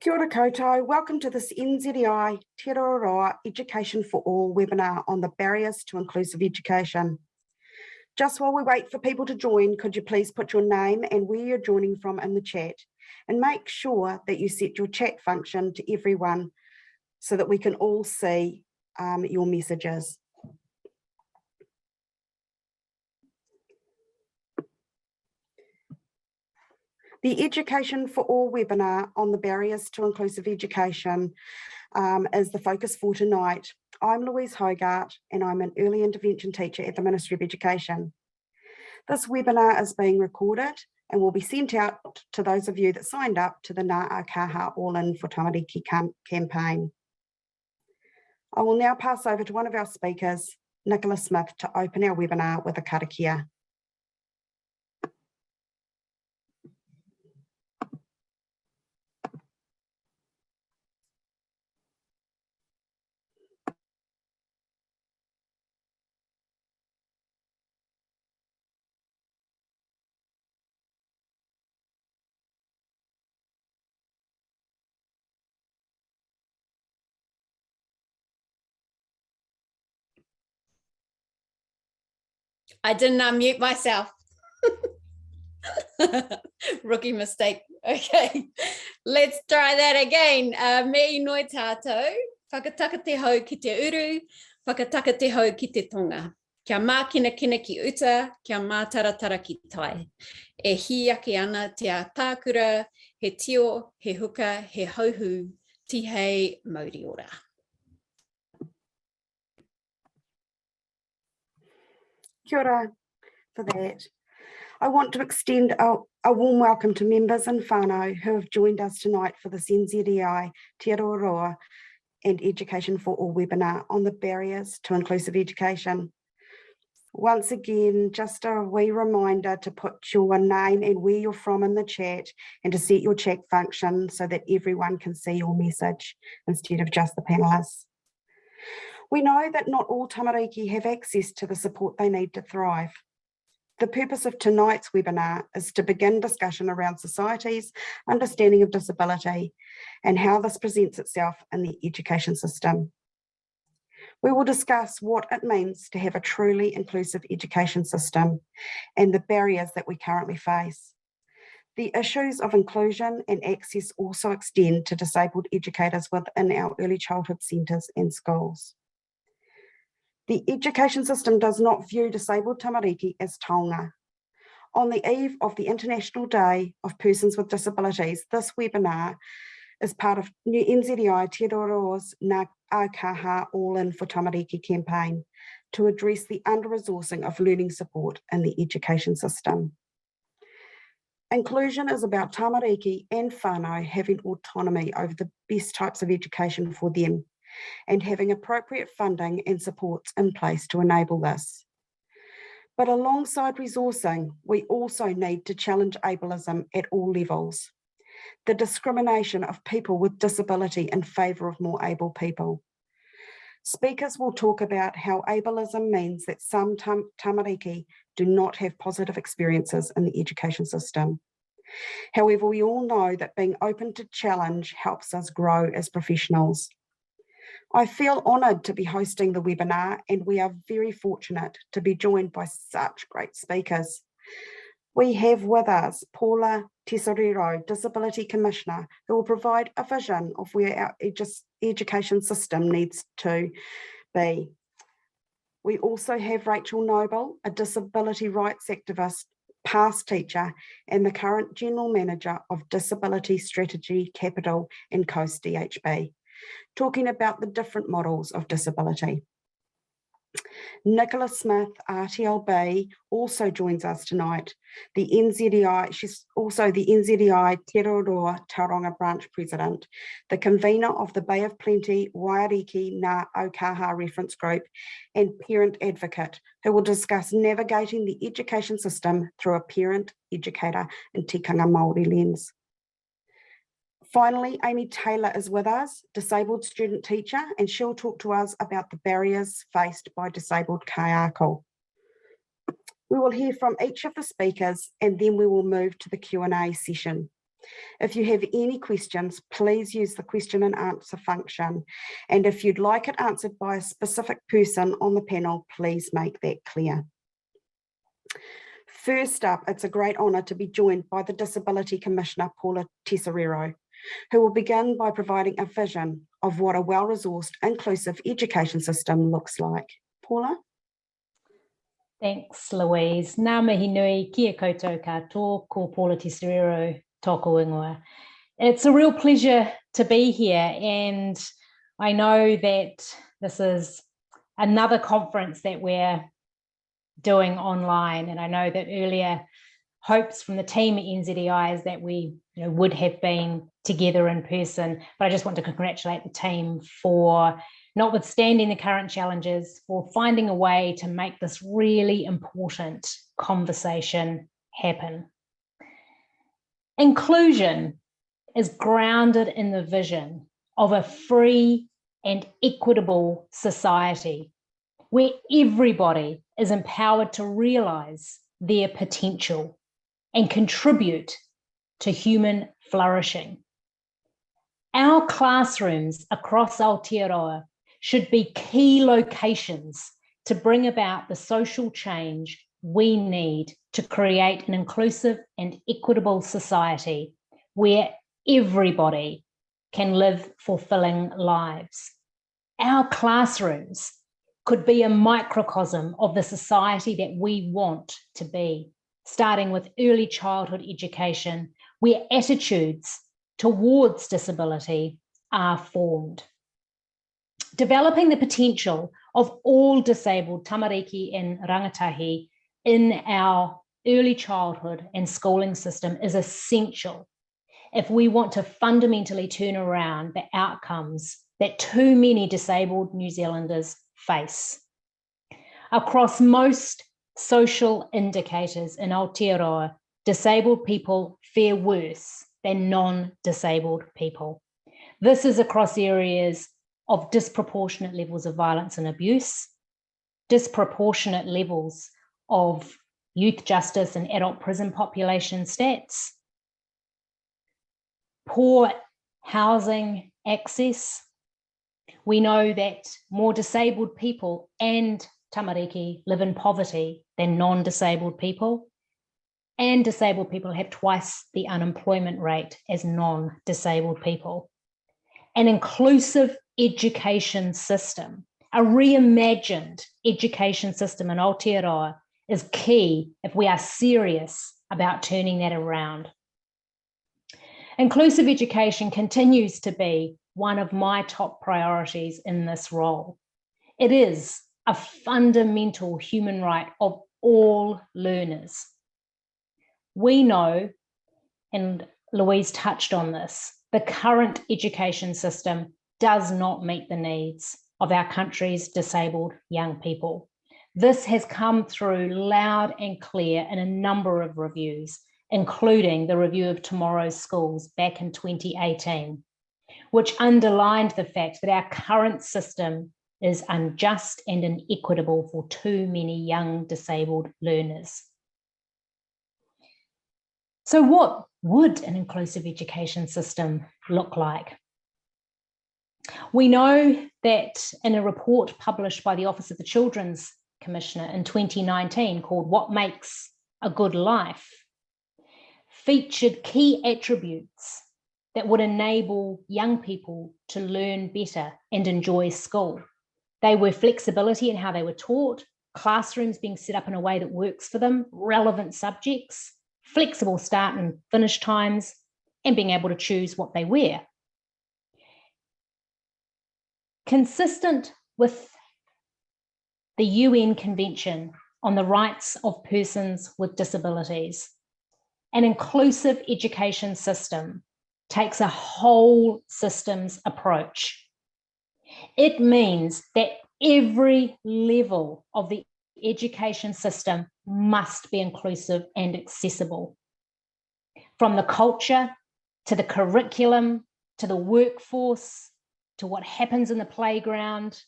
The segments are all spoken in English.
Kia ora koutou, welcome to this NZEI Te Aotearoa Education for All webinar on the barriers to inclusive education. Just while we wait for people to join, could you please put your name and where you're joining from in the chat, and make sure that you set your chat function to everyone so that we can all see your messages. The Education for All webinar on the barriers to inclusive education is the focus for tonight. I'm Louise Hogarth and I'm an early intervention teacher at the Ministry of Education. This webinar is being recorded and will be sent out to those of you that signed up to the Ngā Aukaha All for Tamariki campaign. I will now pass over to one of our speakers, Nicholas Smith, to open our webinar with a karakia. I didn't unmute myself. Rookie mistake. Okay, let's try that again. Me noi tātou, whakataka te hau ki te uru, whakataka te hau ki te tonga. Kia mākina kina ki uta, kia mātaratara ki tai. E hi ake ana te tākura, he tio, he huka, he hauhu, tihei mauri ora. Kia ora for that. I want to extend a warm welcome to members and whānau who have joined us tonight for this NZEI Te Aotearoa and Education for All webinar on the barriers to inclusive education. Once again, just a wee reminder to put your name and where you're from in the chat and to set your chat function so that everyone can see your message instead of just the panelists. We know that not all tamariki have access to the support they need to thrive. The purpose of tonight's webinar is to begin discussion around society's understanding of disability and how this presents itself in the education system. We will discuss what it means to have a truly inclusive education system and the barriers that we currently face. The issues of inclusion and access also extend to disabled educators within our early childhood centres and schools. The education system does not view disabled tamariki as taonga. On the eve of the International Day of Persons with Disabilities, this webinar is part of NZEI Te Aotearoa's Ng Aukaha All for Tamariki campaign to address the under-resourcing of learning support in the education system. Inclusion is about tamariki and whānau having autonomy over the best types of education for them, and having appropriate funding and supports in place to enable this. But alongside resourcing, we also need to challenge ableism at all levels. The discrimination of people with disability in favour of more able people. Speakers will talk about how ableism means that some tamariki do not have positive experiences in the education system. However, we all know that being open to challenge helps us grow as professionals. I feel honoured to be hosting the webinar, and we are very fortunate to be joined by such great speakers. We have with us Paula Tesorero, Disability Commissioner, who will provide a vision of where our education system needs to be. We also have Rachel Noble, a disability rights activist, past teacher, and the current General Manager of Disability Strategy Capital and Coast DHB, talking about the different models of disability. Nicholas Smith, RTLB, also joins us tonight. The NZEI, she's also the NZEI Te Aotearoa Tauranga Branch President, the convener of the Bay of Plenty Wairiki Ngā Aukaha Reference Group, and parent advocate, who will discuss navigating the education system through a parent, educator, and tikanga Māori lens. Finally, Amy Taylor is with us, disabled student teacher, and she'll talk to us about the barriers faced by disabled kaiako. We will hear from each of the speakers and then we will move to the Q&A session. If you have any questions, please use the question and answer function. And if you'd like it answered by a specific person on the panel, please make that clear. First up, it's a great honour to be joined by the Disability Commissioner, Paula Tesoriero, who will begin by providing a vision of what a well-resourced, inclusive education system looks like. Paula? Thanks, Louise. Ngā mihi nui, kia koutou katoa, ko Paula Tesoriero, tōku ingoa. It's a real pleasure to be here, and I know that this is another conference that we're doing online, and I know that earlier hopes from the team at NZEI is that we would have been together in person, but I just want to congratulate the team for, notwithstanding the current challenges, for finding a way to make this really important conversation happen. Inclusion is grounded in the vision of a free and equitable society where everybody is empowered to realise their potential and contribute to human flourishing. Our classrooms across Aotearoa should be key locations to bring about the social change we need to create an inclusive and equitable society where everybody can live fulfilling lives. Our classrooms could be a microcosm of the society that we want to be, starting with early childhood education, where attitudes towards disability are formed. Developing the potential of all disabled tamariki and rangatahi in our early childhood and schooling system is essential if we want to fundamentally turn around the outcomes that too many disabled New Zealanders face. Across most social indicators in Aotearoa, disabled people fare worse than non-disabled people. This is across areas of disproportionate levels of violence and abuse, disproportionate levels of youth justice and adult prison population stats, poor housing access. We know that more disabled people and tamariki live in poverty than non-disabled people, and disabled people have twice the unemployment rate as non-disabled people. An inclusive education system, a reimagined education system in Aotearoa is key if we are serious about turning that around. Inclusive education continues to be one of my top priorities in this role. It is a fundamental human right of all learners. We know, and Louise touched on this, the current education system does not meet the needs of our country's disabled young people. This has come through loud and clear in a number of reviews, including the review of Tomorrow's Schools back in 2018, which underlined the fact that our current system is unjust and inequitable for too many young disabled learners. So what would an inclusive education system look like? We know that in a report published by the Office of the Children's Commissioner in 2019 called What Makes a Good Life, featured key attributes that would enable young people to learn better and enjoy school. They were flexibility in how they were taught, classrooms being set up in a way that works for them, relevant subjects, flexible start and finish times, and being able to choose what they wear. Consistent with the UN Convention on the Rights of Persons with Disabilities, an inclusive education system takes a whole systems approach. It means that every level of the education system must be inclusive and accessible. From the culture, to the curriculum, to the workforce, to what happens in the playground,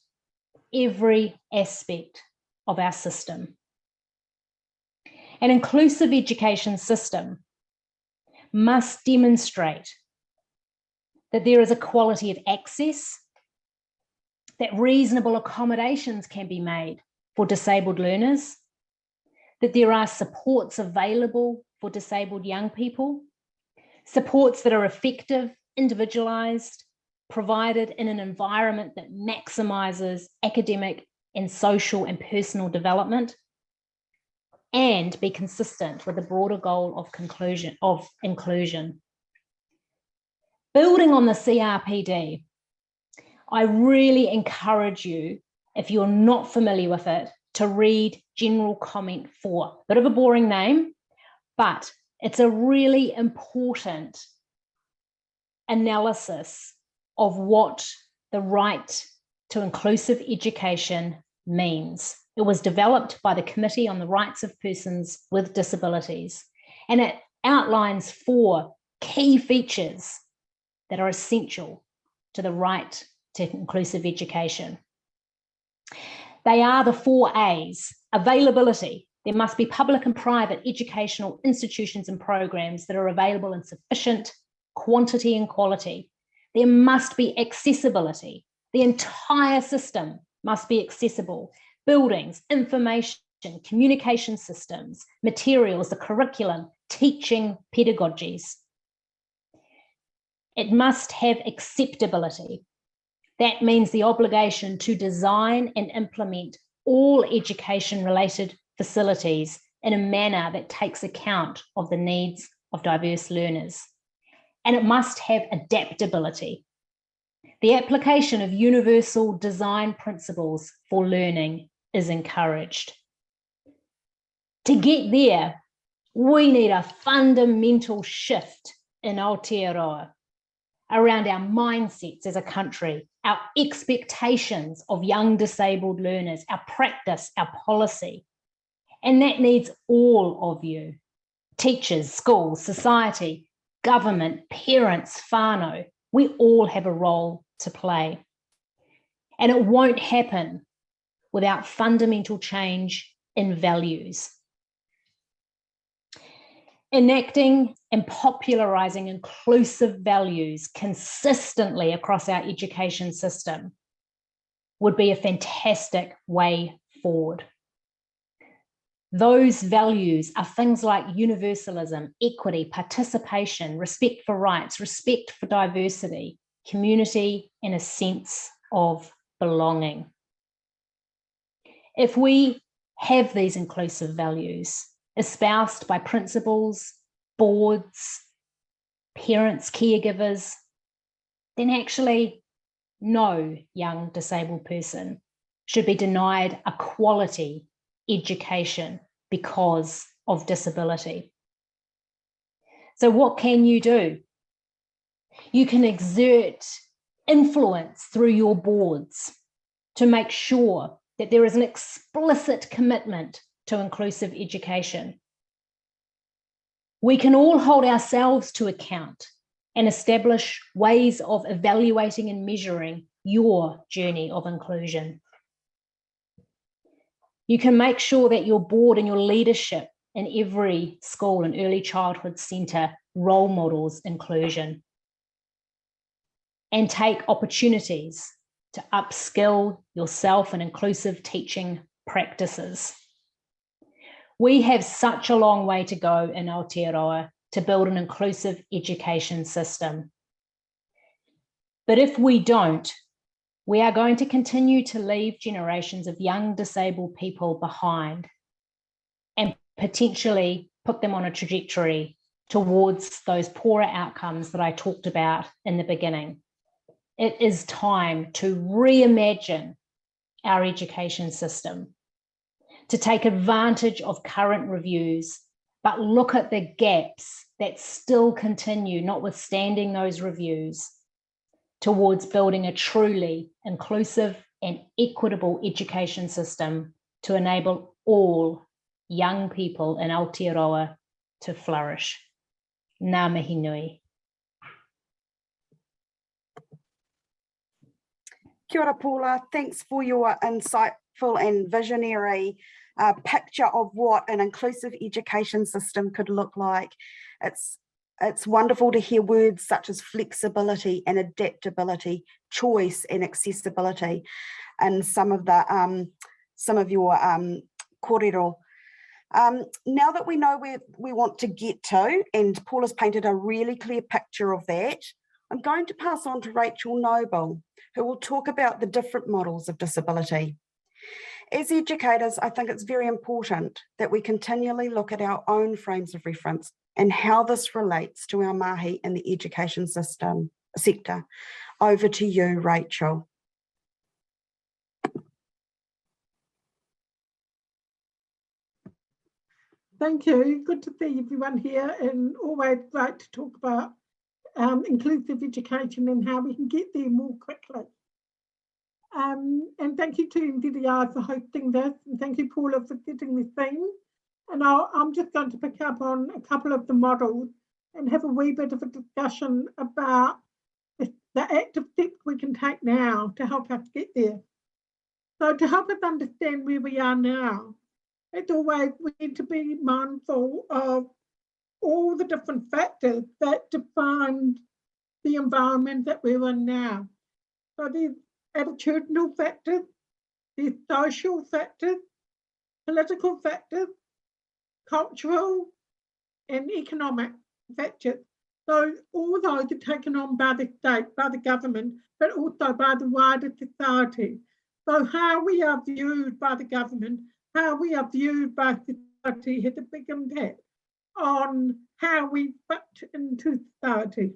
every aspect of our system. An inclusive education system must demonstrate that there is equality of access, that reasonable accommodations can be made for disabled learners, that there are supports available for disabled young people, supports that are effective, individualised, provided in an environment that maximises academic and social and personal development, and be consistent with the broader goal of inclusion. Building on the CRPD, I really encourage you, if you're not familiar with it, to read General Comment 4. Bit of a boring name, but it's a really important analysis of what the right to inclusive education means. It was developed by the Committee on the Rights of Persons with Disabilities, and it outlines 4 key features that are essential to the right to inclusive education. They are the 4 A's. Availability. There must be public and private educational institutions and programs that are available in sufficient quantity and quality. There must be accessibility. The entire system must be accessible. Buildings, information, communication systems, materials, the curriculum, teaching pedagogies. It must have acceptability. That means the obligation to design and implement all education-related facilities in a manner that takes account of the needs of diverse learners. And it must have adaptability. The application of universal design principles for learning is encouraged. To get there, we need a fundamental shift in Aotearoa around our mindsets as a country, our expectations of young disabled learners, our practice, our policy. And that needs all of you, teachers, schools, society, government, parents, whānau. We all have a role to play. And it won't happen without fundamental change in values. Enacting and popularising inclusive values consistently across our education system would be a fantastic way forward. Those values are things like universalism, equity, participation, respect for rights, respect for diversity, community, and a sense of belonging. If we have these inclusive values espoused by principals, boards, parents, caregivers, then actually no young disabled person should be denied a quality education because of disability. So what can you do? You can exert influence through your boards to make sure that there is an explicit commitment to inclusive education. We can all hold ourselves to account and establish ways of evaluating and measuring your journey of inclusion. You can make sure that your board and your leadership in every school and early childhood centre role models inclusion and take opportunities to upskill yourself in inclusive teaching practices. We have such a long way to go in Aotearoa to build an inclusive education system. But if we don't, we are going to continue to leave generations of young disabled people behind and potentially put them on a trajectory towards those poorer outcomes that I talked about in the beginning. It is time to reimagine our education system, to take advantage of current reviews, but look at the gaps that still continue, notwithstanding those reviews, towards building a truly inclusive and equitable education system to enable all young people in Aotearoa to flourish. Ngā mihi nui. Kia ora, Paula. Thanks for your insightful and visionary picture of what an inclusive education system could look like. It's it's wonderful to hear words such as flexibility and adaptability, choice and accessibility, and some of your kōrero. Now that we know where we want to get to, and Paul has painted a really clear picture of that, I'm going to pass on to Rachel Noble, who will talk about the different models of disability. As educators, I think it's very important that we continually look at our own frames of reference and how this relates to our mahi in the education sector. Over to you, Rachel. Thank you. Good to see everyone here, and always great to talk about inclusive education and how we can get there more quickly. And thank you to NZEI for hosting this, and thank you, Paula, for getting the theme. And I'm just going to pick up on a couple of the models and have a wee bit of a discussion about the active steps we can take now to help us get there. So to help us understand where we are now, it's always we need to be mindful of all the different factors that define the environment that we're in now. So there's attitudinal factors, there's social factors, political factors, cultural and economic factors. So all those are taken on by the state, by the government, but also by the wider society. So how we are viewed by the government, how we are viewed by society has a big impact on how we fit into society.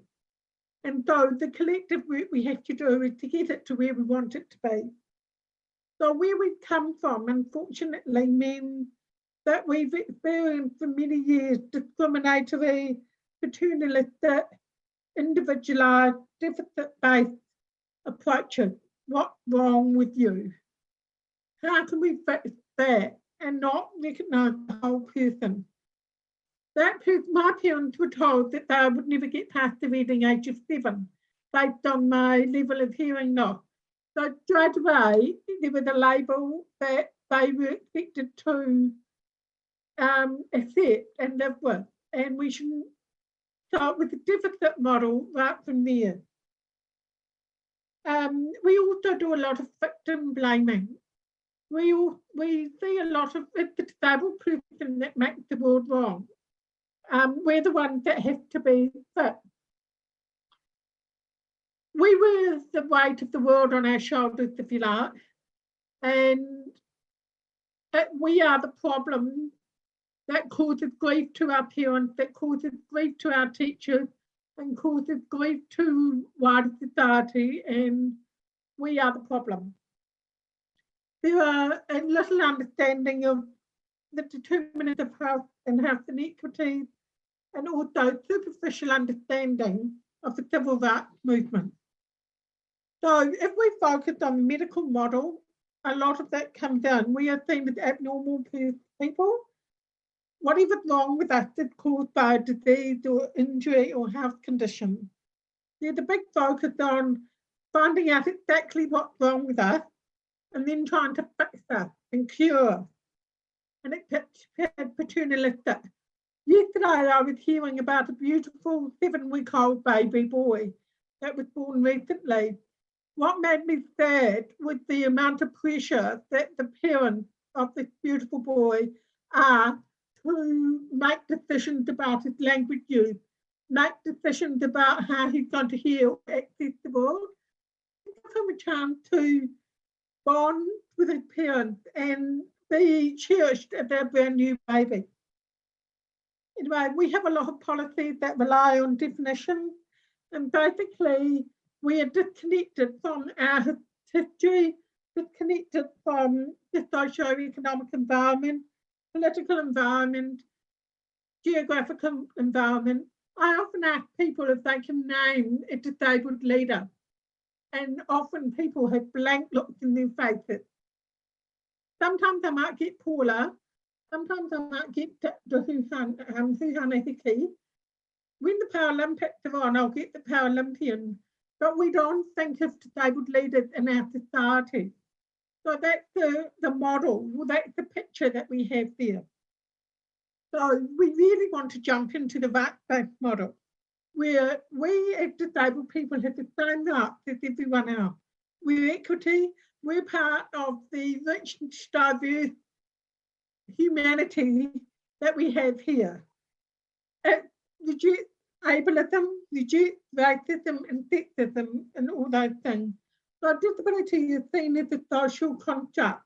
And so the collective work we have to do is to get it to where we want it to be. So where we've come from, unfortunately, means that we've experienced for many years discriminatory, paternalistic, individualised, deficit-based approaches. What's wrong with you? How can we fix that and not recognise the whole person? My parents were told that they would never get past the reading age of 7 based on my level of hearing loss. So straight away, there was a label that they were expected to accept and live with. And we shouldn't start with the deficit model right from there. We also do a lot of victim blaming. We see a lot of it's the disabled person that makes the world wrong. We're the ones that have to be fixed. We wear the weight of the world on our shoulders, if you like, and we are the problem that causes grief to our parents, that causes grief to our teachers, and causes grief to wider society, and we are the problem. There are a little understanding of the determinants of health and health inequities, and also superficial understanding of the civil rights movement. So if we focus on the medical model, a lot of that comes in. We are seen as abnormal people. Whatever's wrong with us is caused by a disease or injury or health condition. There's a big focus on finding out exactly what's wrong with us and then trying to fix us and cure. And it's paternalistic. Yesterday I was hearing about a beautiful 7-week-old baby boy that was born recently. What made me sad was the amount of pressure that the parents of this beautiful boy are to make decisions about his language use, make decisions about how he's going to hear or access the world. Give him a chance to bond with his parents and be cherished as their brand new baby. Anyway, we have a lot of policies that rely on definition, and basically we are disconnected from our history, disconnected from the socio-economic environment, political environment, geographical environment. I often ask people if they can name a disabled leader, and often people have blank looks in their faces. Sometimes I might get Paula, sometimes I might get Huhana Hiki. When the Paralympics are on, I'll get the Paralympian, but we don't think of disabled leaders in our society. So that's the model, well, that's the picture that we have there. So we really want to jump into the rights-based model. where we as disabled people have the same rights as everyone else. We're equity, we're part of the rich and diverse humanity that we have here. Reduce ableism, reduce racism and sexism and all those things. So disability is seen as a social construct.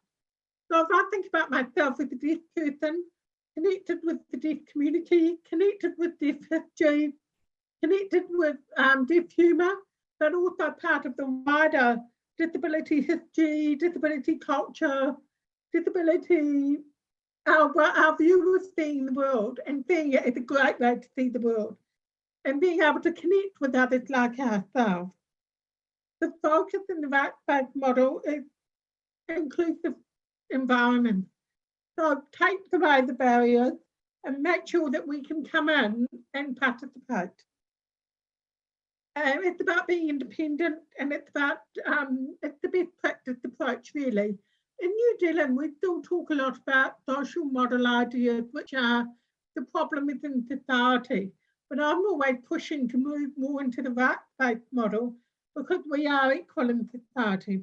So if I think about myself as a deaf person, connected with the deaf community, connected with deaf history, connected with deaf humour, but also part of the wider disability history, disability culture, disability, our view of seeing the world and seeing it as a great way to see the world and being able to connect with others like ourselves. The focus in the right-based model is inclusive environment. So take away the barriers and make sure that we can come in and participate. It's about being independent, and it's about it's the best practice approach, really. In New Zealand, we still talk a lot about social model ideas, which are the problem within society. But I'm always pushing to move more into the right-based model because we are equal in society.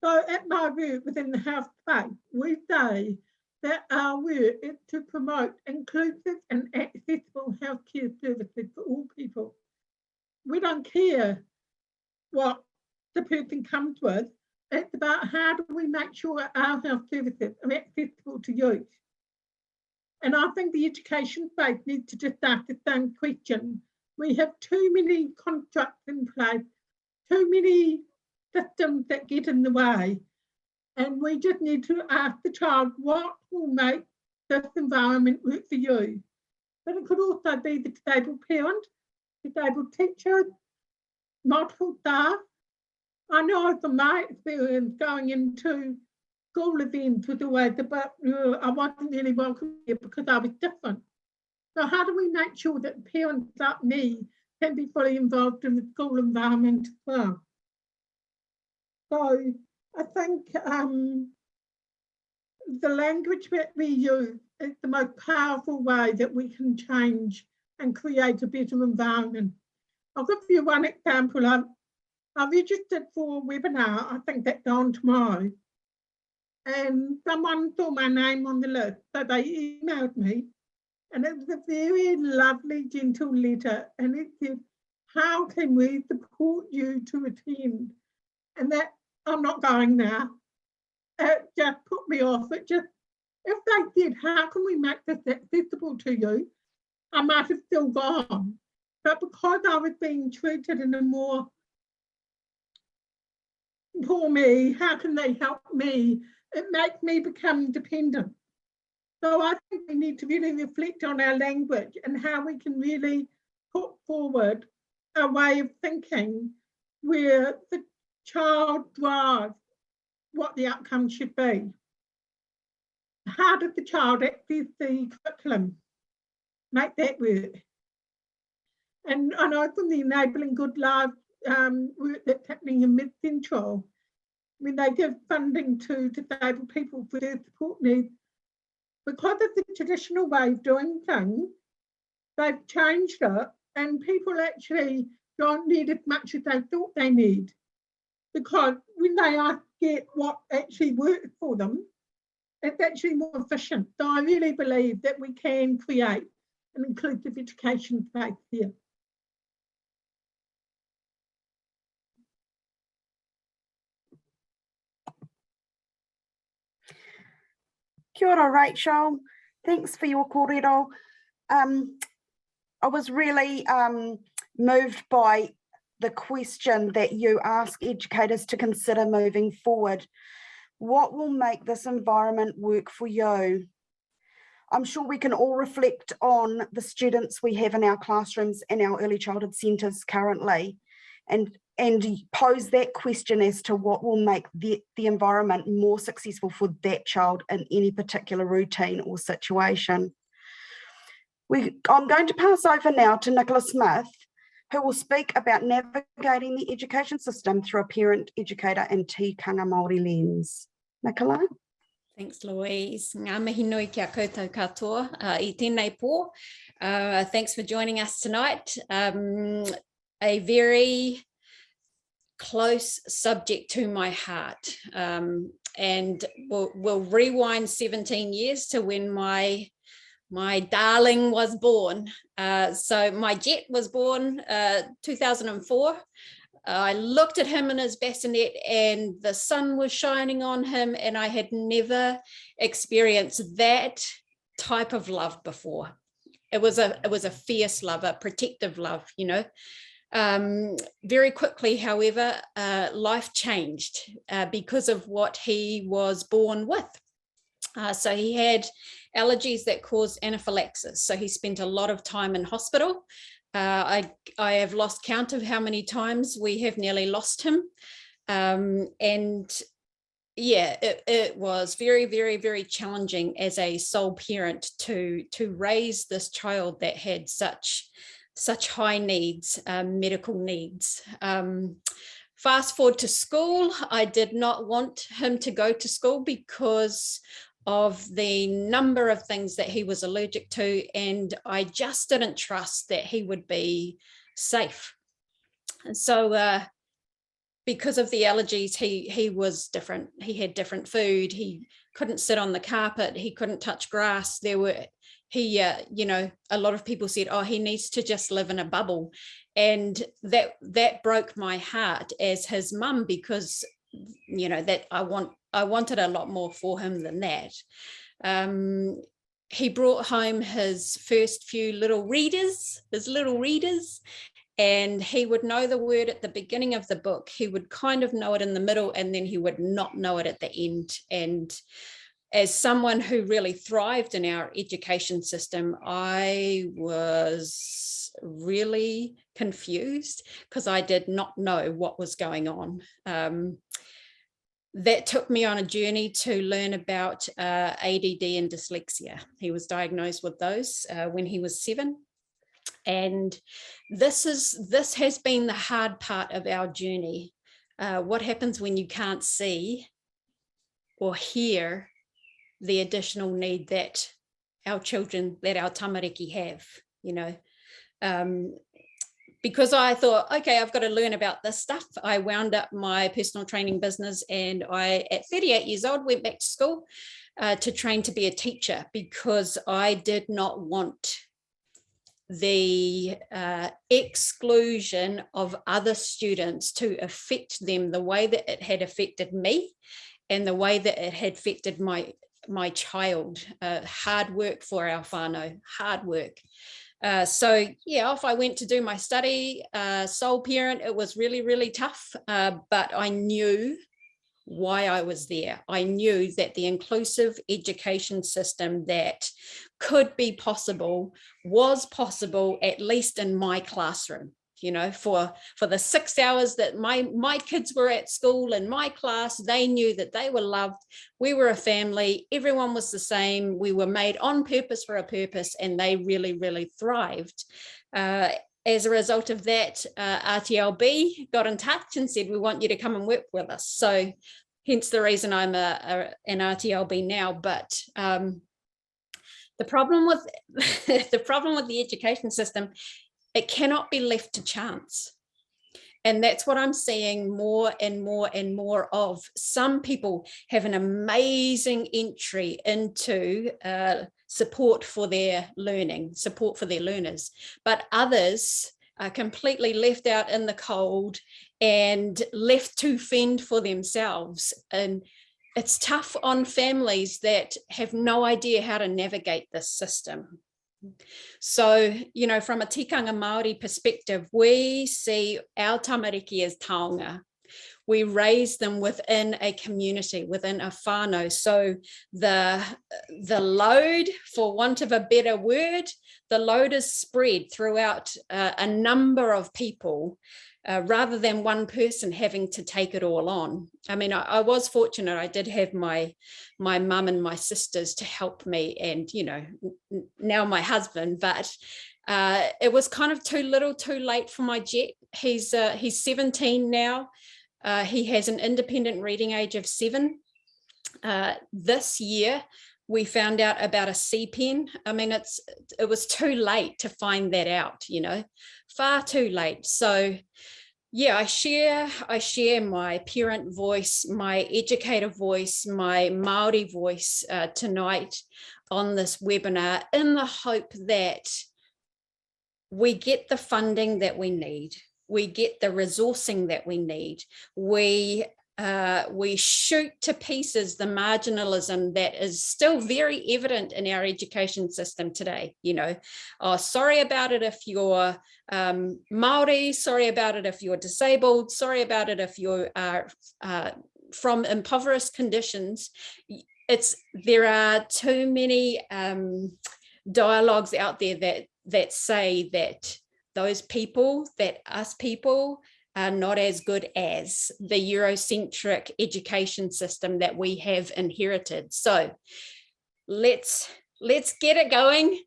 So at my work within the health space, we say that our work is to promote inclusive and accessible healthcare services for all people. We don't care what the person comes with. It's about how do we make sure our health services are accessible to youth. And I think the education space needs to just ask the same question. We have too many constructs in place, too many systems that get in the way. And we just need to ask the child what will make this environment work for you. But it could also be the disabled parent, disabled teachers, multiple staff. I know from my experience going into school events was always about, I wasn't really welcome here because I was different. So how do we make sure that parents like me can be fully involved in the school environment as well? So I think the language that we use is the most powerful way that we can change and create a better environment. I'll give you one example. I registered for a webinar, I think that's on tomorrow, and someone saw my name on the list, so they emailed me, and it was a very lovely, gentle letter, and it said, how can we support you to attend? And that, I'm not going now. It just put me off. It just, if they said, how can we make this accessible to you? I might have still gone. But because I was being treated in a more, for me, how can they help me? It makes me become dependent. So I think we need to really reflect on our language and how we can really put forward a way of thinking where the child drives what the outcome should be. How does the child access the curriculum? Make that work. And I know from the Enabling Good Lives work that's happening in Mid-Central, when they give funding to disabled people for their support needs, because of the traditional way of doing things, they've changed it and people actually don't need as much as they thought they need. Because when they get what actually works for them, it's actually more efficient. So I really believe that we can create an inclusive education space here. Kia ora, Rachel. Thanks for your kōrero. I was really moved by the question that you ask educators to consider moving forward. What will make this environment work for you? I'm sure we can all reflect on the students we have in our classrooms and our early childhood centres currently and pose that question as to what will make the environment more successful for that child in any particular routine or situation. I'm going to pass over now to Nicola Smith, who will speak about navigating the education system through a parent, educator and tikanga Māori lens. Nicola? Thanks, Louise. Ngā mihi nui kia koutou katoa I tēnei pō. Thanks for joining us tonight. A very close subject to my heart. And we'll rewind 17 years to when my darling was born. So my jet was born 2004. I looked at him in his bassinet and the sun was shining on him, and I had never experienced that type of love before. It was a fierce love, a protective love, you know. Very quickly, however, life changed because of what he was born with. So he had allergies that caused anaphylaxis. So he spent a lot of time in hospital. I have lost count of how many times we have nearly lost him. And yeah, it was very, very, very challenging as a sole parent to raise this child that had such high needs, medical needs. Fast forward to school, I did not want him to go to school because of the number of things that he was allergic to, and I just didn't trust that he would be safe. And so because of the allergies, he was different. He had different food. He couldn't sit on the carpet. He couldn't touch grass. You know, a lot of people said, oh, he needs to just live in a bubble. And that broke my heart as his mum, because, you know, that I wanted a lot more for him than that. He brought home his first few little readers, and he would know the word at the beginning of the book. He would kind of know it in the middle, and then he would not know it at the end. And as someone who really thrived in our education system, I was really confused because I did not know what was going on. That took me on a journey to learn about ADD and dyslexia. He was diagnosed with those when he was 7. And this has been the hard part of our journey. What happens when you can't see or hear the additional need that our children, that our tamariki have, you know? Because I thought, okay, I've got to learn about this stuff. I wound up my personal training business, and I, at 38 years old, went back to school to train to be a teacher, because I did not want the exclusion of other students to affect them the way that it had affected me and the way that it had affected my child. Hard work for our whānau, hard work. So yeah, off I went to do my study, sole parent. It was really, really tough, but I knew why I was there. I knew that the inclusive education system that could be possible was possible, at least in my classroom. You know, for the 6 hours that my kids were at school in my class, they knew that they were loved. We were a family. Everyone was the same. We were made on purpose for a purpose, and they really, really thrived. As a result of that, RTLB got in touch and said, we want you to come and work with us. So hence the reason I'm an RTLB now. But the problem with the education system, it cannot be left to chance. And that's what I'm seeing more and more and more of. Some people have an amazing entry into support for their learning, support for their learners, but others are completely left out in the cold and left to fend for themselves. And it's tough on families that have no idea how to navigate this system. So, you know, from a tikanga Māori perspective, we see our tamariki as taonga. We raise them within a community, within a whānau. So the load, for want of a better word, the load is spread throughout a number of people, rather than one person having to take it all on. I mean, I was fortunate. I did have my mum and my sisters to help me, and, you know, now my husband, but it was kind of too little too late for my jet. He's 17 now. He has an independent reading age of 7. This year, we found out about a C-pen. I mean, it was too late to find that out, you know, far too late. So yeah, I share my parent voice, my educator voice, my Māori voice tonight on this webinar, in the hope that we get the funding that we need, we get the resourcing that we need, we shoot to pieces the marginalism that is still very evident in our education system today. You know, oh, sorry about it if you're Māori, sorry about it if you're disabled, sorry about it if you're from impoverished conditions. There are too many dialogues out there that say that those people, that us people, are not as good as the Eurocentric education system that we have inherited. So let's get it going.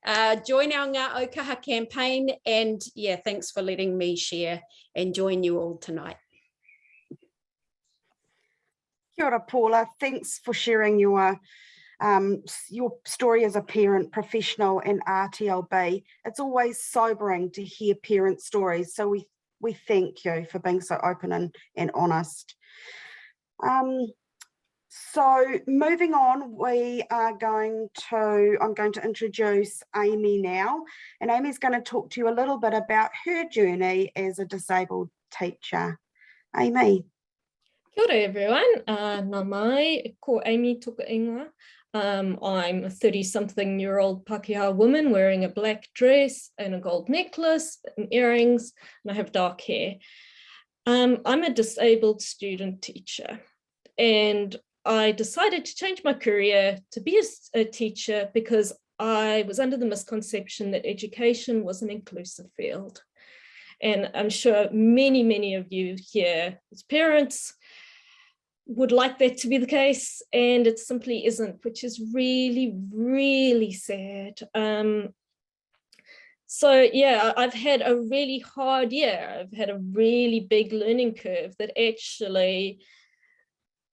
Join our Ngā Aukaha campaign, and yeah, thanks for letting me share and join you all tonight. Kia ora, Paula. Thanks for sharing your story as a parent, professional, and RTLB. It's always sobering to hear parent stories, so we thank you for being so open and honest. So moving on, I'm going to introduce Amy now, and Amy's going to talk to you a little bit about her journey as a disabled teacher. Amy. Kia ora everyone, nā mai, ko Amy toka ingoa. I'm a 30-something-year-old Pākehā woman wearing a black dress and a gold necklace and earrings, and I have dark hair. I'm a disabled student teacher, and I decided to change my career to be a teacher because I was under the misconception that education was an inclusive field. And I'm sure many, many of you here as parents would like that to be the case, and it simply isn't, which is really, really sad. So yeah, I've had a really hard year. I've had a really big learning curve that actually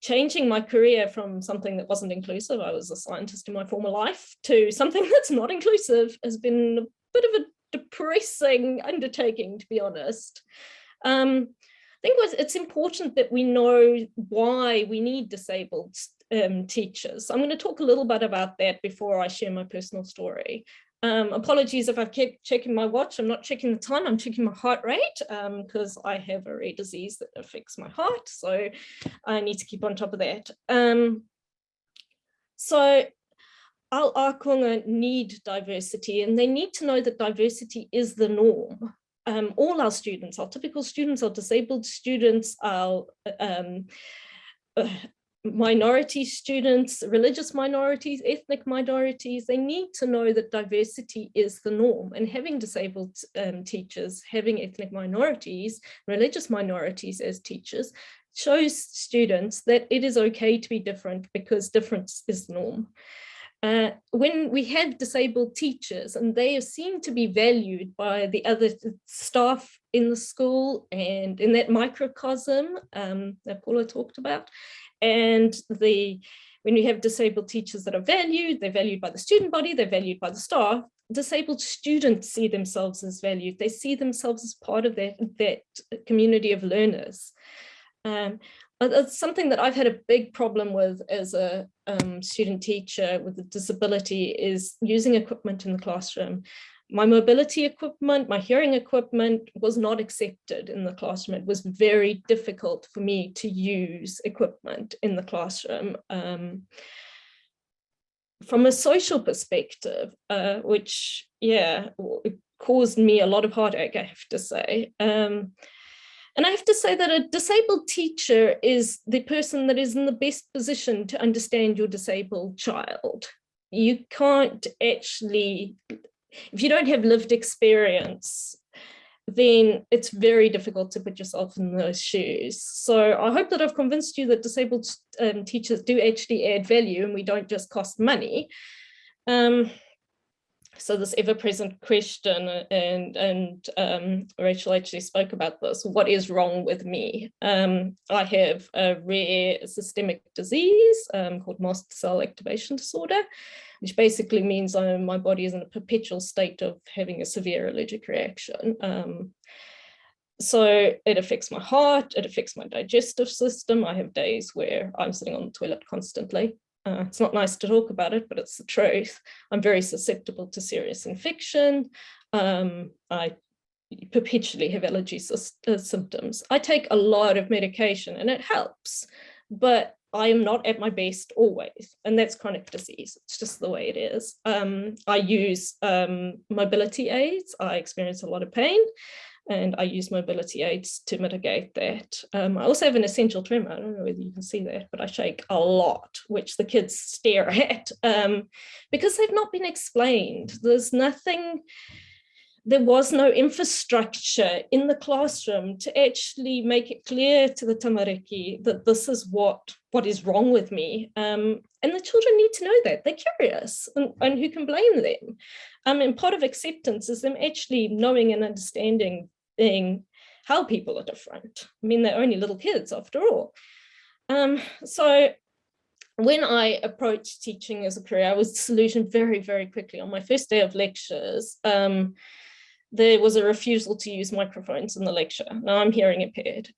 changing my career from something that wasn't inclusive, I was a scientist in my former life, to something that's not inclusive has been a bit of a depressing undertaking, to be honest. I think it's important that we know why we need disabled teachers. I'm going to talk a little bit about that before I share my personal story. Apologies if I've kept checking my watch. I'm not checking the time, I'm checking my heart rate because I have a rare disease that affects my heart. So I need to keep on top of that. So our Aokaha need diversity, and they need to know that diversity is the norm. All our students, our typical students, our disabled students, our minority students, religious minorities, ethnic minorities, they need to know that diversity is the norm, and having disabled teachers, having ethnic minorities, religious minorities as teachers shows students that it is okay to be different because difference is the norm. When we have disabled teachers and they are seen to be valued by the other staff in the school and in that microcosm that Paula talked about, and when we have disabled teachers that are valued, they're valued by the student body, they're valued by the staff, disabled students see themselves as valued, they see themselves as part of that community of learners. It's something that I've had a big problem with as a student teacher with a disability is using equipment in the classroom. My mobility equipment, my hearing equipment was not accepted in the classroom. It was very difficult for me to use equipment in the classroom. From a social perspective, which, yeah, it caused me a lot of heartache, I have to say. And I have to say that a disabled teacher is the person that is in the best position to understand your disabled child. You can't actually, if you don't have lived experience, then it's very difficult to put yourself in those shoes. So I hope that I've convinced you that disabled teachers do actually add value and we don't just cost money. So this ever-present question, and Rachel actually spoke about this, what is wrong with me? I have a rare systemic disease called mast cell activation disorder, which basically means my body is in a perpetual state of having a severe allergic reaction. So it affects my heart, it affects my digestive system. I have days where I'm sitting on the toilet constantly. It's not nice to talk about it, but it's the truth. I'm very susceptible to serious infection. I perpetually have allergy symptoms. I take a lot of medication and it helps, but I am not at my best always. And that's chronic disease. It's just the way it is. I use mobility aids. I experience a lot of pain, and I use mobility aids to mitigate that. I also have an essential tremor. I don't know whether you can see that, but I shake a lot, which the kids stare at because they've not been explained. There was no infrastructure in the classroom to actually make it clear to the Tamariki that this is what is wrong with me. And the children need to know that. They're curious, and who can blame them? And part of acceptance is them actually knowing and understanding how people are different. I mean, they're only little kids after all. So when I approached teaching as a career, I was disillusioned very, very quickly. On my first day of lectures, there was a refusal to use microphones in the lecture. Now I'm hearing impaired.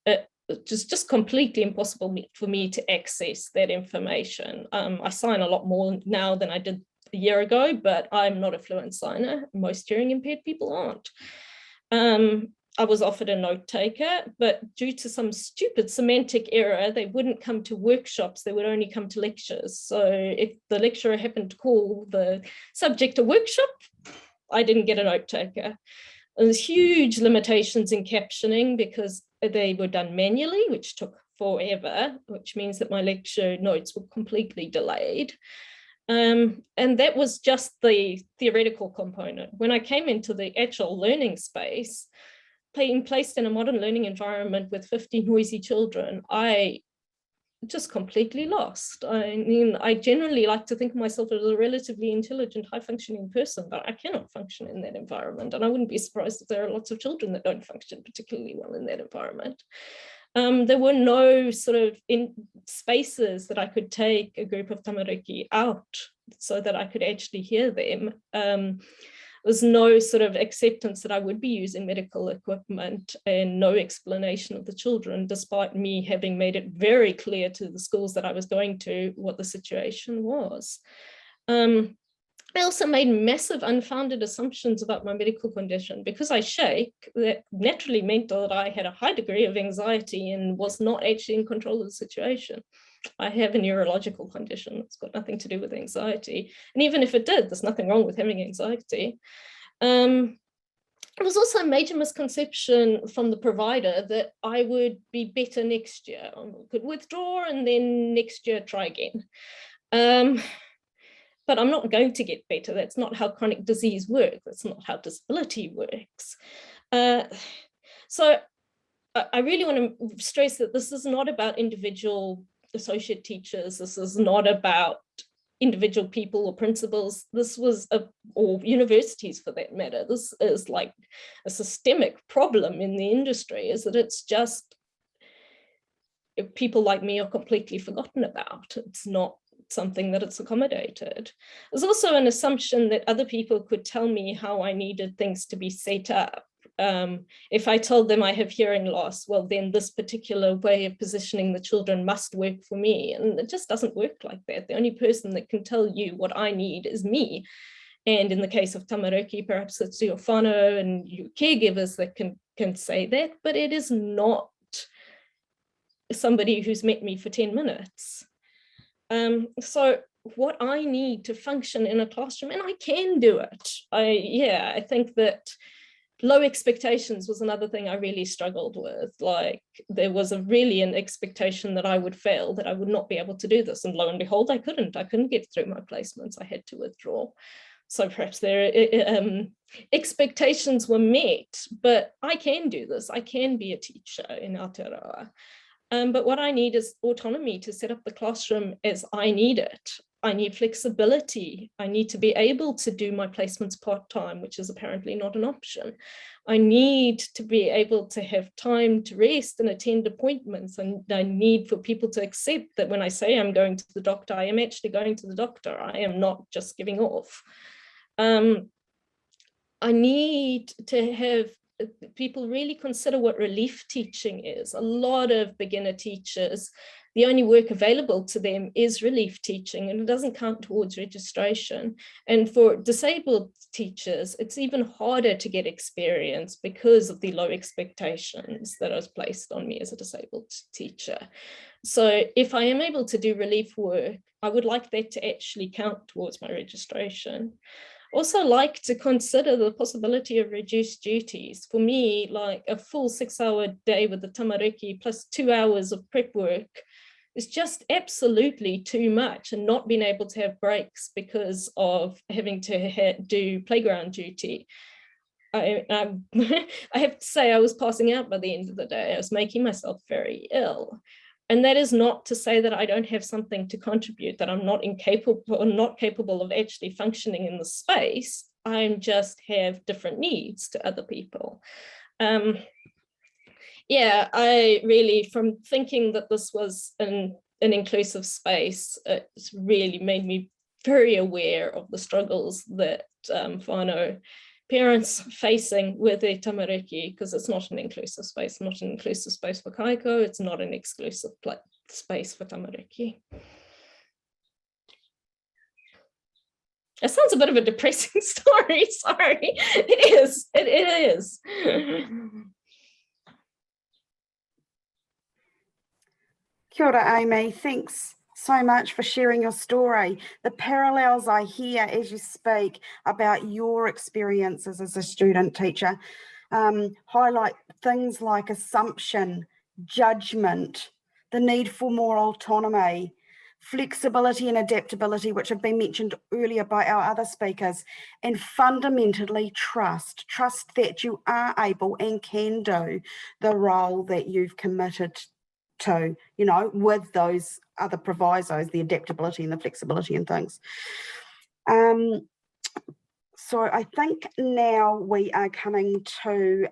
It's just completely impossible for me to access that information. I sign a lot more now than I did a year ago, but I'm not a fluent signer. Most hearing impaired people aren't. I was offered a note taker, but due to some stupid semantic error, they wouldn't come to workshops, they would only come to lectures. So if the lecturer happened to call the subject a workshop, I didn't get a note taker. There's huge limitations in captioning because they were done manually, which took forever, which means that my lecture notes were completely delayed. And that was just the theoretical component. When I came into the actual learning space, being placed in a modern learning environment with 50 noisy children, I just completely lost. I mean, I generally like to think of myself as a relatively intelligent, high-functioning person, but I cannot function in that environment. And I wouldn't be surprised if there are lots of children that don't function particularly well in that environment. There were no sort of spaces that I could take a group of Tamariki out so that I could actually hear them. There's no sort of acceptance that I would be using medical equipment, and no explanation of the children, despite me having made it very clear to the schools that I was going to what the situation was. I also made massive unfounded assumptions about my medical condition. Because I shake, that naturally meant that I had a high degree of anxiety and was not actually in control of the situation. I have a neurological condition. It's got nothing to do with anxiety. And even if it did, there's nothing wrong with having anxiety. It was also a major misconception from the provider that I would be better next year. I could withdraw and then next year try again. But I'm not going to get better. That's not how chronic disease works. That's not how disability works. So I really want to stress that this is not about individual associate teachers. This is not about individual people or principals. This was, or universities for that matter. This is like a systemic problem in the industry, is that it's just people like me are completely forgotten about. It's not something that it's accommodated. There's also an assumption that other people could tell me how I needed things to be set up. If I told them I have hearing loss, well, then this particular way of positioning the children must work for me. And it just doesn't work like that. The only person that can tell you what I need is me. And in the case of Tamariki, perhaps it's your whānau and your caregivers that can say that, but it is not somebody who's met me for 10 minutes. So what I need to function in a classroom, and I can do it. I think that low expectations was another thing I really struggled with. Like, there was really an expectation that I would fail, that I would not be able to do this. And lo and behold, I couldn't get through my placements. I had to withdraw. So perhaps their expectations were met, but I can do this. I can be a teacher in Aotearoa. But what I need is autonomy to set up the classroom as I need it. I need flexibility. I need to be able to do my placements part-time, which is apparently not an option. I need to be able to have time to rest and attend appointments. And I need for people to accept that when I say I'm going to the doctor, I am actually going to the doctor. I am not just giving off. I need to have people really consider what relief teaching is. A lot of beginner teachers, the only work available to them is relief teaching, and it doesn't count towards registration. And for disabled teachers, it's even harder to get experience because of the low expectations that was placed on me as a disabled teacher. So if I am able to do relief work, I would like that to actually count towards my registration. Also like to consider the possibility of reduced duties. For me, like a full 6-hour day with the Tamariki plus 2 hours of prep work is just absolutely too much, and not being able to have breaks because of having to do playground duty. I have to say I was passing out by the end of the day. I was making myself very ill. And that is not to say that I don't have something to contribute, that I'm not incapable or not capable of actually functioning in the space. I just have different needs to other people. Yeah, I really, from thinking that this was an inclusive space, it's really made me very aware of the struggles that whānau parents facing with their tamariki, because it's not an inclusive space, not an inclusive space for kaiako, it's not an exclusive space for tamariki. It sounds a bit of a depressing story, sorry. It is. Kia ora, Amy. Thanks so much for sharing your story. The parallels I hear as you speak about your experiences as a student teacher highlight things like assumption, judgment, the need for more autonomy, flexibility and adaptability, which have been mentioned earlier by our other speakers, and fundamentally trust that you are able and can do the role that you've committed to, you know, with those other provisos, the adaptability and the flexibility and things. So I think now we are coming to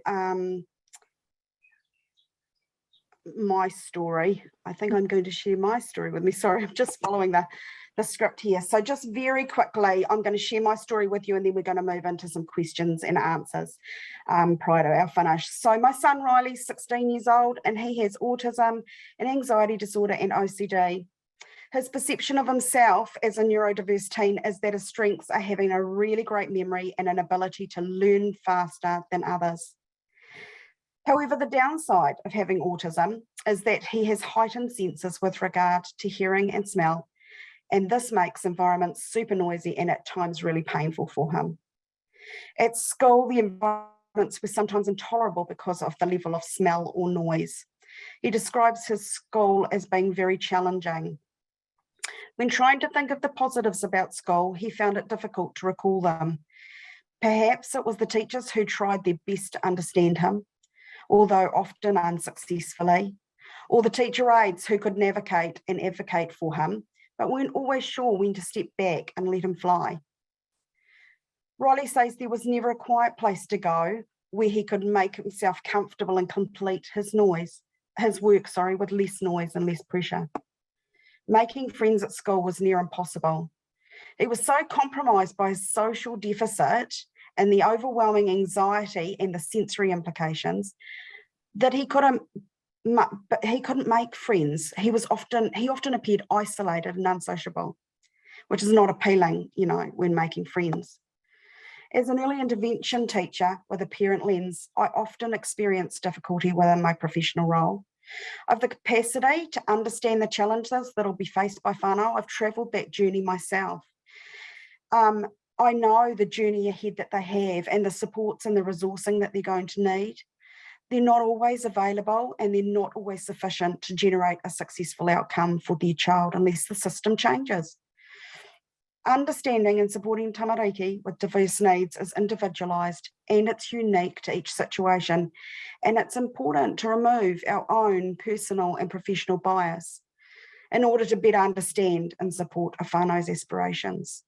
my story. I think I'm going to share my story with me. Sorry, I'm just following the script here. So just very quickly, I'm going to share my story with you, and then we're going to move into some questions and answers prior to our finish. So my son Riley's 16 years old, and he has autism, an anxiety disorder and OCD. His perception of himself as a neurodiverse teen is that his strengths are having a really great memory and an ability to learn faster than others. However, the downside of having autism is that he has heightened senses with regard to hearing and smell, and this makes environments super noisy and at times really painful for him. At school, the environments were sometimes intolerable because of the level of smell or noise. He describes his school as being very challenging. When trying to think of the positives about school, he found it difficult to recall them. Perhaps it was the teachers who tried their best to understand him, although often unsuccessfully, or the teacher aides who could navigate and advocate for him, but weren't always sure when to step back and let him fly. Riley says there was never a quiet place to go where he could make himself comfortable and complete his work with less noise and less pressure. Making friends at school was near impossible. He was so compromised by his social deficit and the overwhelming anxiety and the sensory implications that he couldn't make friends. He often appeared isolated and unsociable, which is not appealing, you know, when making friends. As an early intervention teacher with a parent lens, I often experience difficulty within my professional role. I have the capacity to understand the challenges that will be faced by whānau. I've travelled that journey myself. I know the journey ahead that they have and the supports and the resourcing that they're going to need. They're not always available, and they're not always sufficient to generate a successful outcome for their child unless the system changes. Understanding and supporting tamariki with diverse needs is individualised and it's unique to each situation, and it's important to remove our own personal and professional bias. in order to better understand and support a whānau's aspirations.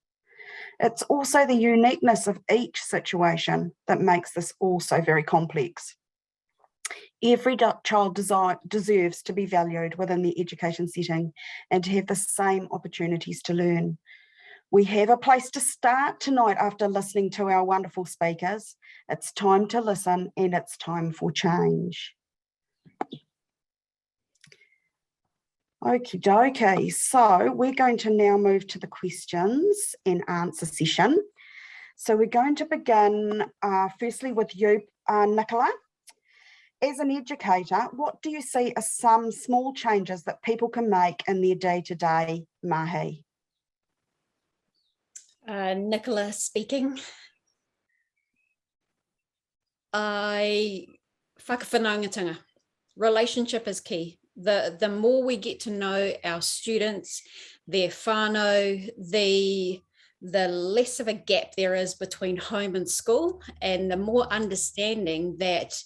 It's also the uniqueness of each situation that makes this also very complex. Every child deserves to be valued within the education setting and to have the same opportunities to learn. We have a place to start tonight after listening to our wonderful speakers. It's time to listen and it's time for change. Okie dokie, so we're going to now move to the questions and answer session. So we're going to begin firstly with you, Nicola. As an educator, what do you see as some small changes that people can make in their day-to-day mahi? Nicola speaking. Whakawhanaungatanga. Relationship is key. The more we get to know our students, their whānau, the less of a gap there is between home and school, and the more understanding that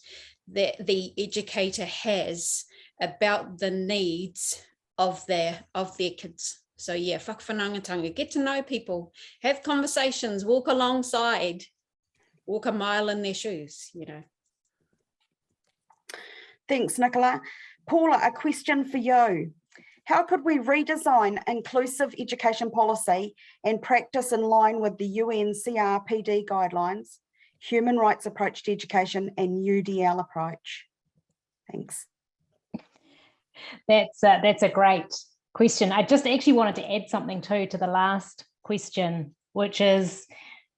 the educator has about the needs of their kids. So yeah, whakawhanaungatanga, get to know people, have conversations, walk alongside, walk a mile in their shoes, you know. Thanks, Nicola. Paula, a question for you. How could we redesign inclusive education policy and practice in line with the UN CRPD guidelines, human rights approach to education and UDL approach? Thanks. That's a great question. I just actually wanted to add something too to the last question, which is,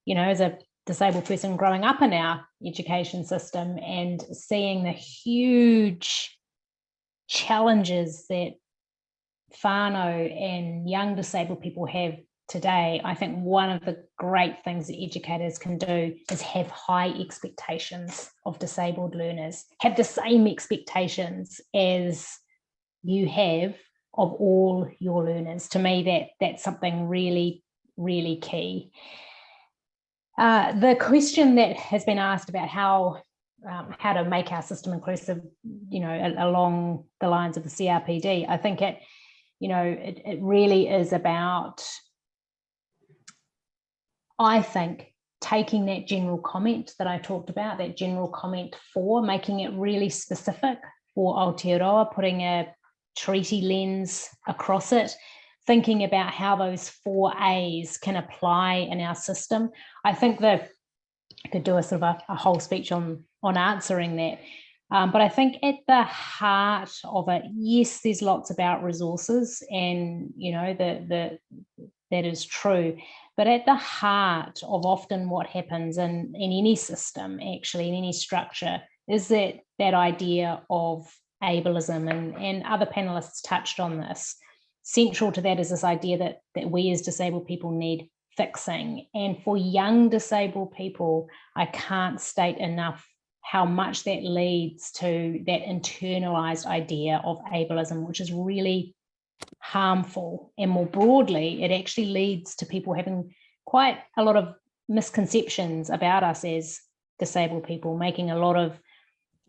you know, as a disabled person growing up in our education system and seeing the huge challenges that whānau and young disabled people have today, I think one of the great things that educators can do is have high expectations of disabled learners, have the same expectations as you have of all your learners. To me, that's something really, really key. The question that has been asked about how to make our system inclusive, you know, along the lines of the CRPD, I think it really is about, I think, taking that general comment that I talked about, that general comment 4, making it really specific for Aotearoa, putting a treaty lens across it, thinking about how those 4 A's can apply in our system. I think that I could do a sort of a whole speech on answering that. But I think at the heart of it, yes, there's lots about resources, and you know that is true. But at the heart of often what happens in any system, actually, in any structure, is that idea of ableism, and other panelists touched on this. Central to that is this idea that we as disabled people need fixing. And for young disabled people, I can't state enough how much that leads to that internalized idea of ableism, which is really harmful. And more broadly, it actually leads to people having quite a lot of misconceptions about us as disabled people, making a lot of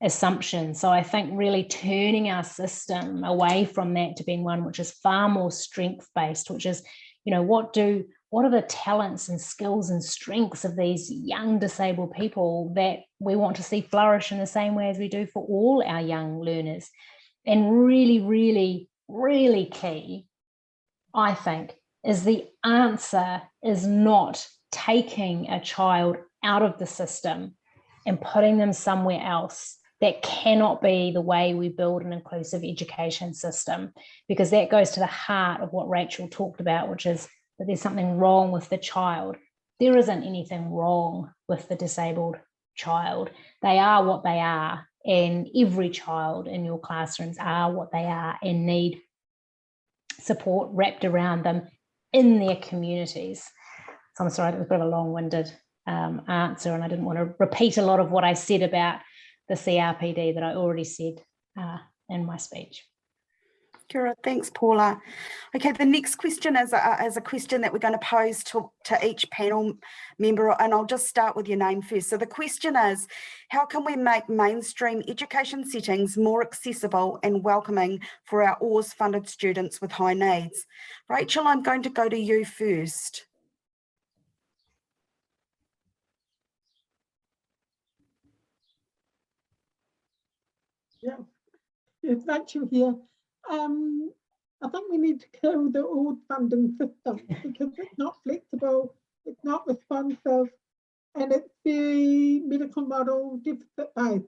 assumptions. So I think really turning our system away from that to being one which is far more strength-based, which is, you know, what are the talents and skills and strengths of these young disabled people that we want to see flourish in the same way as we do for all our young learners. And really, really, really key, I think, is the answer is not taking a child out of the system and putting them somewhere else. That cannot be the way we build an inclusive education system, because that goes to the heart of what Rachel talked about, which is that there's something wrong with the child. There isn't anything wrong with the disabled child. They are what they are, and every child in your classrooms are what they are and need support wrapped around them in their communities. So I'm sorry, it was a bit of a long-winded answer, and I didn't want to repeat a lot of what I said about the CRPD that I already said in my speech. Kia ora. Thanks, Paula. Okay, the next question is a question that we're going to pose to each panel member, and I'll just start with your name first. So the question is, how can we make mainstream education settings more accessible and welcoming for our Oars funded students with high needs? Rachel, I'm going to go to you first. Yeah, it's Rachel here. I think we need to kill the old funding system because it's not flexible, it's not responsive, and it's very medical model deficit based.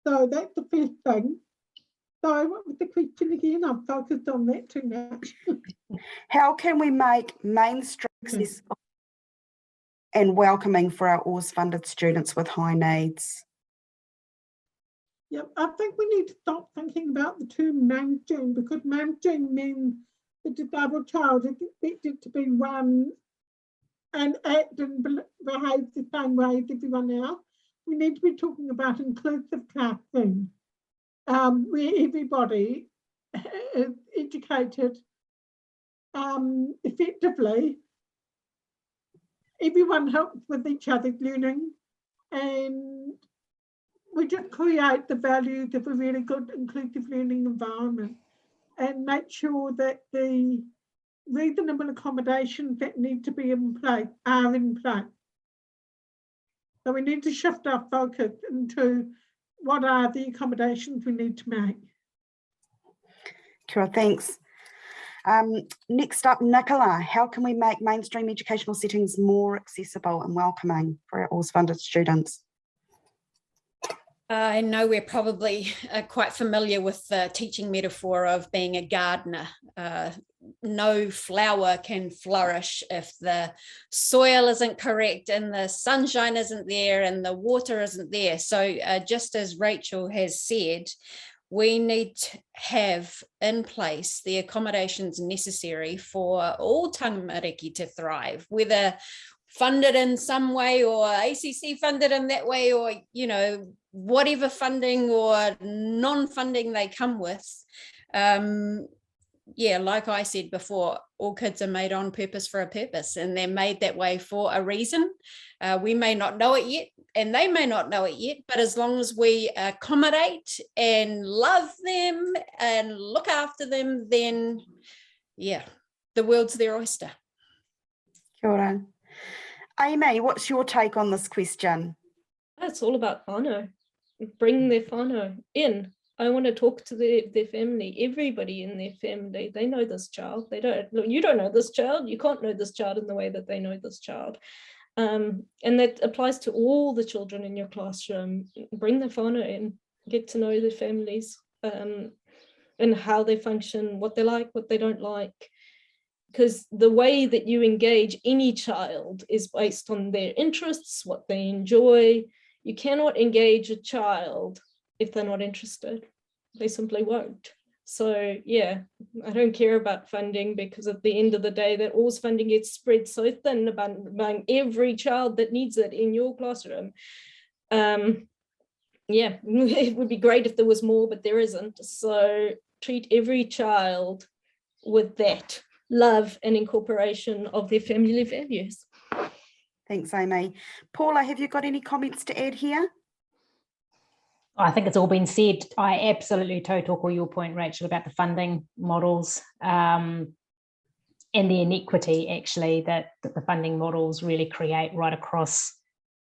So that's the first thing. So what was the question again? I'm focused on that too much. How can we make mainstream accessible and welcoming for our Oars funded students with high needs? Yeah, I think we need to stop thinking about the term mainstream, because mainstream means the disabled child is expected to be one and act and behave the same way as everyone else. We need to be talking about inclusive classrooms, where everybody is educated effectively. Everyone helps with each other's learning, and we just create the values of a really good inclusive learning environment and make sure that the reasonable accommodations that need to be in place are in place. So we need to shift our focus into what are the accommodations we need to make. Kia ora, thanks. Next up, Nicola, how can we make mainstream educational settings more accessible and welcoming for our Oars funded students? I know we're probably quite familiar with the teaching metaphor of being a gardener. No flower can flourish if the soil isn't correct and the sunshine isn't there and the water isn't there. So just as Rachel has said, we need to have in place the accommodations necessary for all Tamariki to thrive, whether funded in some way or ACC funded in that way, or, you know, whatever funding or non-funding they come with. Yeah, like I said before, all kids are made on purpose for a purpose, and they're made that way for a reason. We may not know it yet, and they may not know it yet, but as long as we accommodate and love them and look after them, then yeah, the world's their oyster. Kia ora. Amy, what's your take on this question? It's all about whānau. Bring their whānau in. I want to talk to their family, everybody in their family. They know this child. You don't know this child. You can't know this child in the way that they know this child. And that applies to all the children in your classroom. Bring the whānau in, get to know their families, and how they function, what they like, what they don't like. Because the way that you engage any child is based on their interests, what they enjoy. You cannot engage a child if they're not interested. They simply won't. So yeah, I don't care about funding, because at the end of the day, that Oars funding gets spread so thin among every child that needs it in your classroom. Yeah, it would be great if there was more, but there isn't. So treat every child with that love and incorporation of their family values. Thanks, Amy. Paula, have you got any comments to add here? I think it's all been said. I absolutely tautoko your point, Rachel, about the funding models and the inequity actually that the funding models really create right across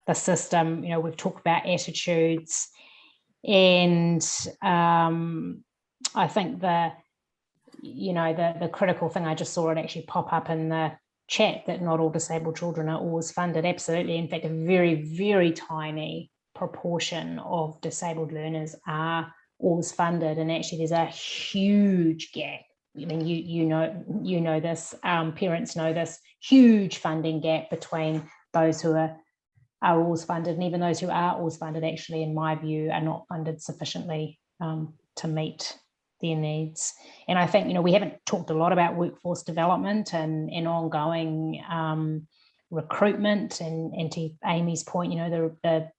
the system. You know, we've talked about attitudes, and I think the critical thing, I just saw it actually pop up in the chat, that not all disabled children are Oars funded. Absolutely. In fact, a very, very tiny proportion of disabled learners are Oars funded, and actually there's a huge gap. I mean, you know this, parents know this, huge funding gap between those who are Oars funded, and even those who are Oars funded actually, in my view, are not funded sufficiently to meet their needs. And I think, you know, we haven't talked a lot about workforce development and ongoing recruitment, and to Amy's point, you know, the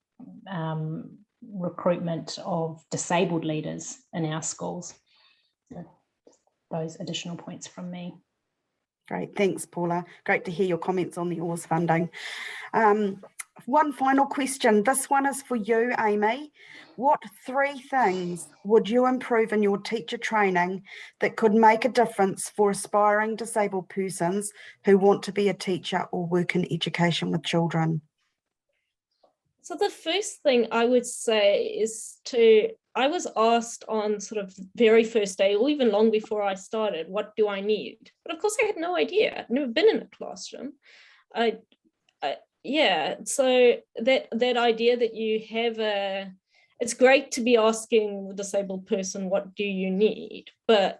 recruitment of disabled leaders in our schools. So. those additional points from me. Great, thanks, Paula. Great to hear your comments on the OARS funding. One final question. This one is for you, Amy. What 3 things would you improve in your teacher training that could make a difference for aspiring disabled persons who want to be a teacher or work in education with children? So the first thing I would say is I was asked on sort of very first day, or even long before I started, what do I need? But of course I had no idea. I'd never been in a classroom. Yeah, so that idea that you have it's great to be asking the disabled person, what do you need? But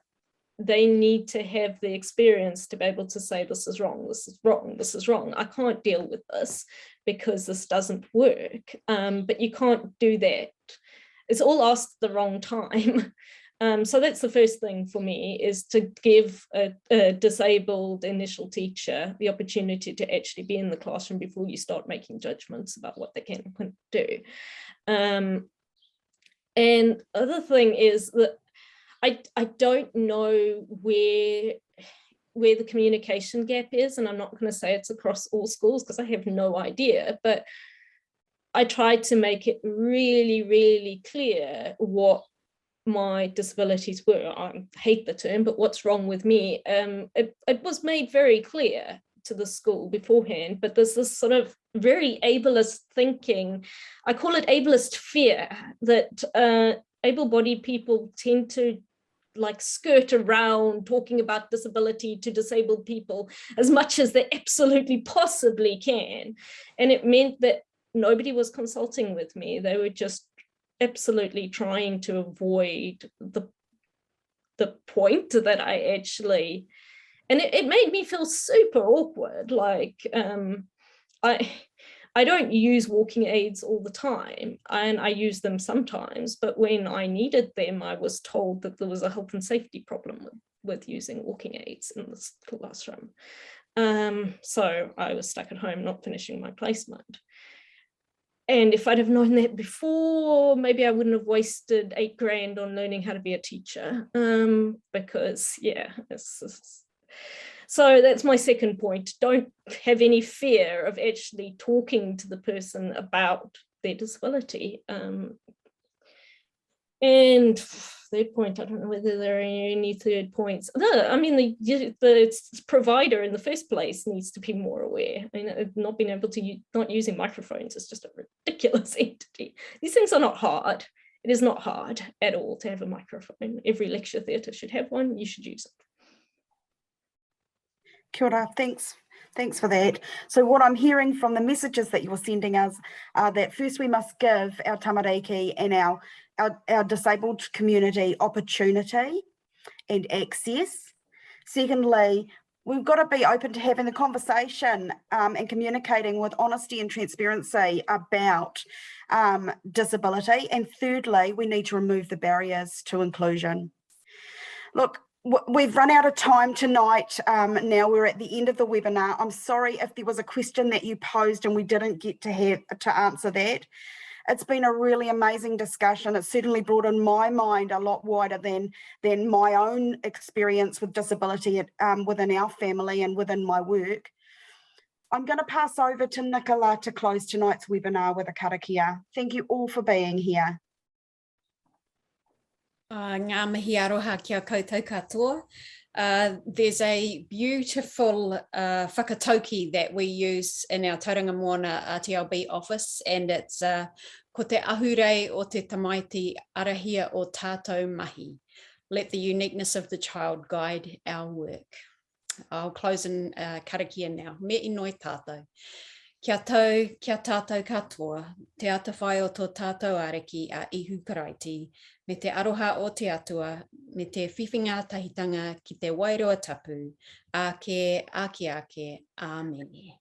they need to have the experience to be able to say, this is wrong, this is wrong, this is wrong. I can't deal with this because this doesn't work. But you can't do that. It's all asked at the wrong time. So that's the first thing for me, is to give a disabled initial teacher the opportunity to actually be in the classroom before you start making judgments about what they can and can't do. And other thing is that I don't know where the communication gap is, and I'm not going to say it's across all schools because I have no idea, but I tried to make it really, really clear what my disabilities were. I hate the term, but what's wrong with me? It was made very clear to the school beforehand, but there's this sort of very ableist thinking. I call it ableist fear, that able-bodied people tend to like skirt around talking about disability to disabled people as much as they absolutely possibly can. And it meant that nobody was consulting with me. They were just absolutely trying to avoid the point that I actually, and it made me feel super awkward. Like I don't use walking aids all the time, and I use them sometimes, but when I needed them, I was told that there was a health and safety problem with using walking aids in this classroom. So I was stuck at home not finishing my placement. And if I'd have known that before, maybe I wouldn't have wasted $8,000 on learning how to be a teacher, because yeah, so that's my second point. Don't have any fear of actually talking to the person about their disability. And third point, I don't know whether there are any third points. No, I mean, the provider in the first place needs to be more aware. I mean, not being able to not using microphones is just a ridiculous entity. These things are not hard. It is not hard at all to have a microphone. Every lecture theatre should have one. You should use it. Kia ora, thanks for that. So what I'm hearing from the messages that you're sending us are that first we must give our tamariki and our disabled community opportunity and access. Secondly, we've got to be open to having the conversation and communicating with honesty and transparency about disability. And thirdly, we need to remove the barriers to inclusion. Look, we've run out of time tonight. Now we're at the end of the webinar. I'm sorry if there was a question that you posed and we didn't get to answer that. It's been a really amazing discussion. It's certainly brought in my mind a lot wider than my own experience with disability within our family and within my work. I'm going to pass over to Nicola to close tonight's webinar with a karakia. Thank you all for being here. Ngā mihi aroha kia koutou katoa. There's a beautiful whakatauki that we use in our Tauranga Moana TLB office, and it's ko te ahurei o te tamaiti arahia o tātou mahi. Let the uniqueness of the child guide our work. I'll close in karakia now. Me inoi tātou. Kia tātou katoa, te atawhai o tō tātou ariki a ihu karaiti, me te aroha o te atua, me te whiwhinga tahitanga ki te wairoa tapu, ake, āmene.